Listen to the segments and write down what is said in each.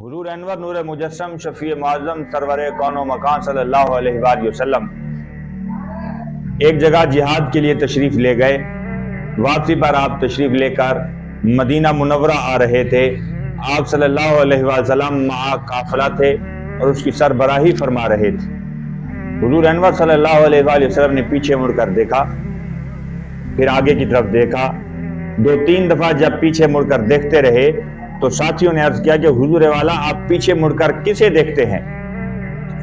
حضور انور نور مجسم شفیع معظم سرور کون و مکان صلی اللہ علیہ وآلہ وسلم ایک جگہ جہاد کے لیے تشریف لے گئے۔ واپسی پر آپ تشریف لے کر مدینہ منورہ آ رہے تھے۔ آپ صلی اللہ علیہ وسلم مع قافلہ تھے اور اس کی سربراہی فرما رہے تھے۔ حضور انور صلی اللہ علیہ وآلہ وسلم نے پیچھے مڑ کر دیکھا، پھر آگے کی طرف دیکھا۔ 2-3 دفعہ جب پیچھے مڑ کر دیکھتے رہے تو ساتھیوں نے عرض کیا کہ حضور والا آپ پیچھے مڑ کر کسے دیکھتے ہیں؟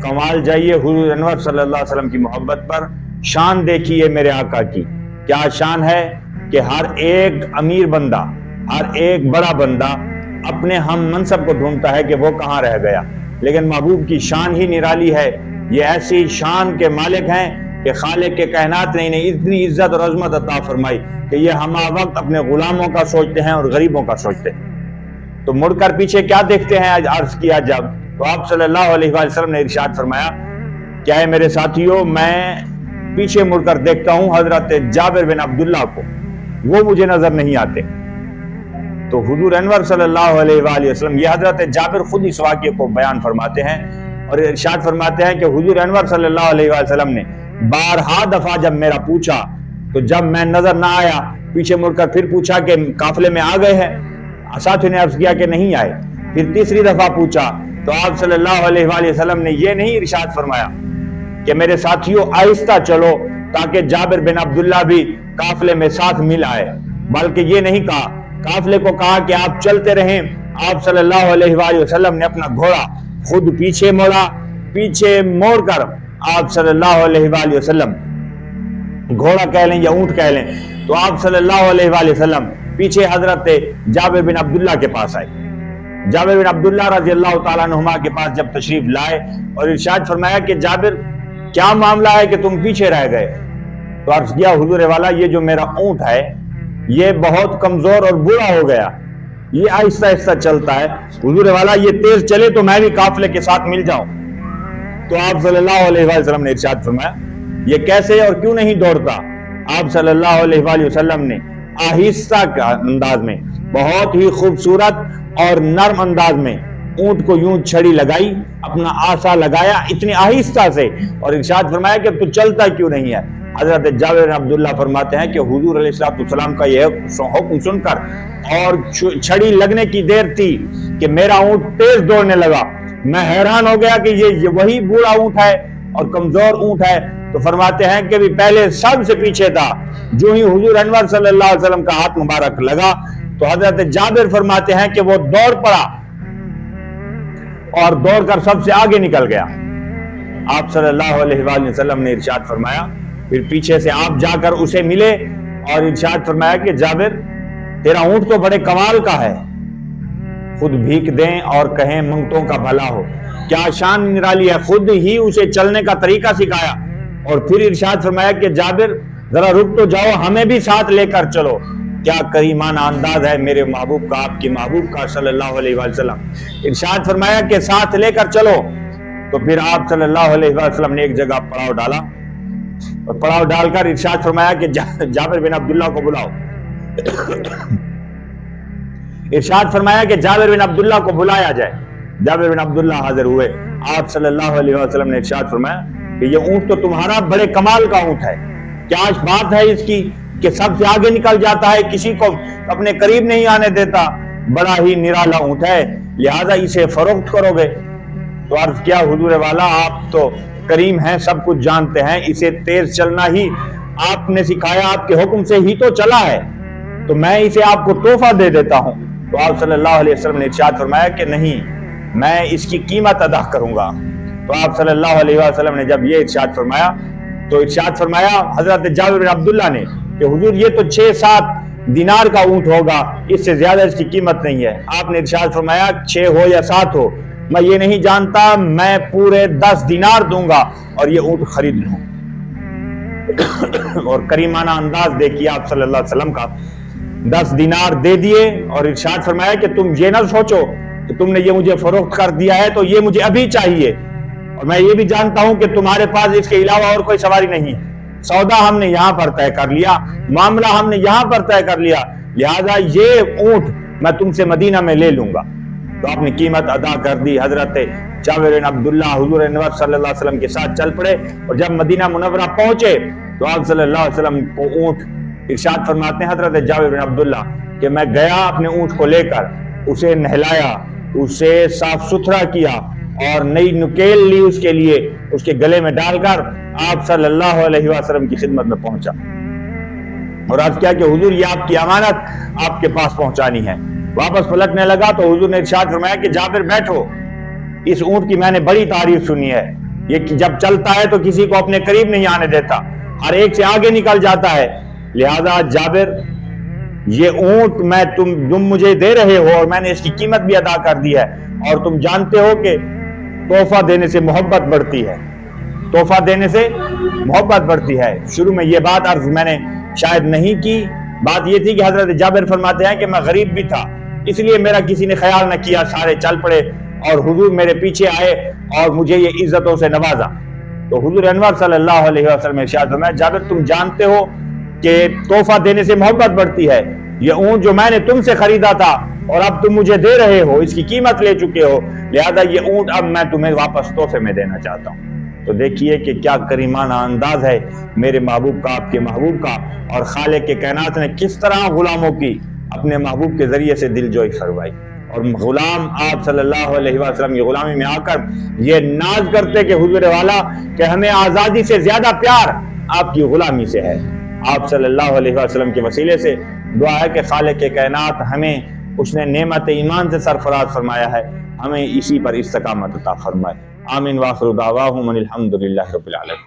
کمال جائیے حضور انور صلی اللہ علیہ وسلم کی محبت پر، شان دیکھیے میرے آقا کی۔ کیا شان ہے کہ ہر ایک امیر بندہ، ہر ایک بڑا بندہ اپنے ہم منصب کو ڈھونڈتا ہے کہ وہ کہاں رہ گیا، لیکن محبوب کی شان ہی نرالی ہے۔ یہ ایسی شان کے مالک ہیں کہ خالق کے کائنات نے انہیں اتنی عزت اور عظمت عطا فرمائی کہ یہ ہمہ وقت اپنے غلاموں کا سوچتے ہیں اور غریبوں کا سوچتے ہیں۔ تو مڑ کر پیچھے کیا دیکھتے ہیں عرض کیا جب، تو آپ صلی اللہ علیہ وآلہ وسلم نے ارشاد فرمایا، کیا ہے میرے ساتھیوں، میں پیچھے مڑ کر دیکھتا ہوں حضرت جابر بن عبداللہ کو، وہ مجھے نظر نہیں آتے۔ تو حضور انور صلی اللہ علیہ وآلہ وسلم، یہ حضرت جابر خود اس واقعے کو بیان فرماتے ہیں اور ارشاد فرماتے ہیں کہ حضور انور صلی اللہ علیہ وآلہ وسلم نے بارہا دفعہ جب میرا پوچھا تو جب میں نظر نہ آیا، پیچھے مڑ کر پھر پوچھا کہ قافلے میں آ گئے ہیں، ساتھیوں نے عرض کیا کہ نہیں آئے۔ پھر تیسری دفعہ پوچھا تو آپ صلی اللہ علیہ وآلہ وسلم نے یہ نہیں ارشاد فرمایا کہ میرے ساتھیوں آہستہ چلو تاکہ جابر بن عبداللہ بھی قافلے میں ساتھ مل آئے، بلکہ یہ نہیں کہا، قافلے کو کہا کہ آپ چلتے رہیں۔ آپ صلی اللہ علیہ وآلہ وسلم نے اپنا گھوڑا خود پیچھے موڑا، پیچھے موڑ کر آپ صلی اللہ علیہ وآلہ وسلم، گھوڑا کہہ لیں یا اونٹ کہہ لیں، تو آپ صلی اللہ علیہ وآلہ وسلم پیچھے حضرت جابر بن عبداللہ کے پاس آئے۔ جابر بن عبداللہ رضی اللہ تعالیٰ عنہما کے پاس جب تشریف لائے اور ارشاد فرمایا کہ جابر کیا معاملہ ہے کہ تم پیچھے رہ گئے؟ تو عرض کیا حضور والا، یہ جو میرا اونٹ ہے یہ بہت کمزور اور بوڑھا ہو گیا، یہ آہستہ آہستہ چلتا ہے، حضور والا یہ تیز چلے تو میں بھی قافلے کے ساتھ مل جاؤں۔ تو آپ صلی اللہ علیہ وآلہ وسلم نے ارشاد فرمایا، یہ کیسے اور کیوں نہیں دوڑتا؟ آپ صلی اللہ علیہ وآلہ وسلم نے آہستہ کا انداز میں، بہت ہی خوبصورت اور نرم انداز میں اونٹ کو یوں چھڑی لگائی، اپنا آسا لگایا اتنی آہستہ سے، اور ارشاد فرمایا کہ تو چلتا کیوں نہیں ہے؟ حضرت جابر بن عبداللہ فرماتے ہیں کہ حضور علیہ السلام کا یہ حکم سن کر اور چھڑی لگنے کی دیر تھی کہ میرا اونٹ تیز دوڑنے لگا، میں حیران ہو گیا کہ یہ وہی بوڑھا اونٹ ہے اور کمزور اونٹ ہے۔ تو فرماتے ہیں کہ بھی پہلے سب سے پیچھے تھا، جو ہی حضور انور صلی اللہ علیہ وسلم کا ہاتھ مبارک لگا تو حضرت جابر فرماتے ہیں کہ وہ دوڑ پڑا اور دوڑ کر سب سے آگے نکل گیا۔ آپ صلی اللہ علیہ وآلہ وسلم نے ارشاد فرمایا، پھر پیچھے سے آپ جا کر اسے ملے اور ارشاد فرمایا کہ جابر تیرا اونٹ تو بڑے کمال کا ہے، خود بھیک دیں اور کہیں منگتوں کا بھلا ہو، کیا شان نرالی ہے، خود ہی اسے چلنے کا طریقہ سکھایا، اور پھر ارشاد فرمایا کہ جابر ذرا رک تو جاؤ، ہمیں بھی ساتھ لے کر چلو۔ کیا کریمانہ انداز ہے میرے محبوب کا، آپ کے محبوب کا صلی اللہ علیہ وآلہ وسلم۔ ارشاد فرمایا کہ ساتھ لے کر چلو۔ تو پھر آپ صلی اللہ علیہ وآلہ وسلم نے ایک جگہ پڑاؤ ڈالا اور پڑاؤ ڈال کر ارشاد فرمایا کہ جابر بن عبداللہ کو بلاؤ۔ ارشاد فرمایا کہ جابر بن عبداللہ کو بلایا جائے۔ جابر بن عبداللہ حاضر ہوئے۔ آپ صلی اللہ علیہ وآلہ وسلم نے ارشاد فرمایا کہ یہ اونٹ تو تمہارا بڑے کمال کا اونٹ ہے، کیا بات ہے اس کی کہ سب سے آگے نکل جاتا ہے، کسی کو اپنے قریب نہیں آنے دیتا، بڑا ہی نرالا اونٹ ہے، لہذا اسے فروخت کرو گے؟ تو عرض کیا حضور والا آپ تو کریم ہیں، سب کچھ جانتے ہیں، اسے تیز چلنا ہی آپ نے سکھایا، آپ کے حکم سے ہی تو چلا ہے، تو میں اسے آپ کو تحفہ دے دیتا ہوں۔ تو آپ صلی اللہ علیہ وسلم نے ارشاد فرمایا کہ نہیں، میں اس کی قیمت ادا کروں گا۔ تو آپ صلی اللہ علیہ وسلم نے جب یہ ارشاد فرمایا تو ارشاد فرمایا حضرت جابر بن عبداللہ نے کہ حضور یہ تو 6-7 دینار کا اونٹ ہوگا، اس سے زیادہ اس کی قیمت نہیں ہے۔ آپ نے ارشاد فرمایا 6 ہو یا 7 ہو میں یہ نہیں جانتا، میں پورے 10 دینار دوں گا اور یہ اونٹ خرید لوں۔ اور کریمانہ انداز دیکھیے آپ صلی اللہ علیہ وسلم کا، 10 دینار دے دیے اور ارشاد فرمایا کہ تم یہ نہ سوچو کہ تم نے یہ مجھے فروخت کر دیا ہے تو یہ مجھے ابھی چاہیے، اور میں یہ بھی جانتا ہوں کہ تمہارے پاس اس کے علاوہ اور کوئی سواری نہیں ہے، سودا ہم نے یہاں پر طے کر لیا، معاملہ ہم نے یہاں پر طے کر لیا، لہذا یہ اونٹ میں تم سے مدینہ میں لے لوں گا۔ تو آپ نے قیمت ادا کر دی۔ حضرت جابر بن عبداللہ حضور انور صلی اللہ علیہ وسلم کے ساتھ چل پڑے، اور جب مدینہ منورہ پہنچے تو آپ صلی اللہ علیہ وسلم کو اونٹ، ارشاد فرماتے ہیں حضرت جابر بن عبداللہ کہ میں گیا اپنے اونٹ کو لے کر، اسے نہلایا، اسے صاف ستھرا کیا اور نئی نکیل لی اس کے لیے، اس کے گلے میں ڈال کر آپ صلی اللہ علیہ وسلم کی خدمت میں پہنچا اور عرض کیا کہ حضور یہ آپ کی امانت آپ کے پاس پہنچانی ہے۔ واپس پلٹنے لگا تو حضور نے ارشاد فرمایا کہ جابر بیٹھو، اس اونٹ کی میں نے بڑی تعریف سنی ہے، یہ جب چلتا ہے تو کسی کو اپنے قریب نہیں آنے دیتا، ہر ایک سے آگے نکل جاتا ہے، لہذا جابر یہ اونٹ میں تم مجھے دے رہے ہو اور میں نے اس کی قیمت بھی ادا کر دی ہے، اور تم جانتے ہو کہ تحفہ دینے سے محبت بڑھتی ہے، تحفہ دینے سے محبت بڑھتی ہے۔ شروع میں یہ بات عرض میں نے شاید نہیں کی، بات یہ تھی کہ حضرت جابر فرماتے ہیں کہ میں غریب بھی تھا، اس لیے میرا کسی نے خیال نہ کیا، سارے چل پڑے اور حضور میرے پیچھے آئے اور مجھے یہ عزتوں سے نوازا۔ تو حضور انور صلی اللہ علیہ وسلم ارشاد فرمایا جابر تم جانتے ہو کہ تحفہ دینے سے محبت بڑھتی ہے، یہ اونٹ جو میں نے تم سے خریدا تھا اور اب تم مجھے دے رہے ہو، اس کی قیمت لے چکے ہو، لہذا یہ اونٹ اب میں تمہیں واپس تحفے میں دینا چاہتا ہوں۔ تو دیکھیے کہ کیا کریمانہ انداز ہے میرے محبوب کا، آپ کے محبوب کا، اور خالق کے کائنات نے کس طرح غلاموں کی اپنے محبوب کے ذریعے سے دل جوئی فرمائی، اور غلام آپ صلی اللہ علیہ وسلم کی غلامی میں آ کر یہ ناز کرتے کہ حضور والا کہ ہمیں آزادی سے زیادہ پیار آپ کی غلامی سے ہے۔ آپ صلی اللہ علیہ وسلم کے وسیلے سے دعا ہے کہ خالق کے کائنات ہمیں اس نے نعمت ایمان سے سرفراز فرمایا ہے، ہمیں اسی پر استقامت عطا فرمائے۔ آمین، وآخر دعواہم ان الحمد للہ رب العالمین۔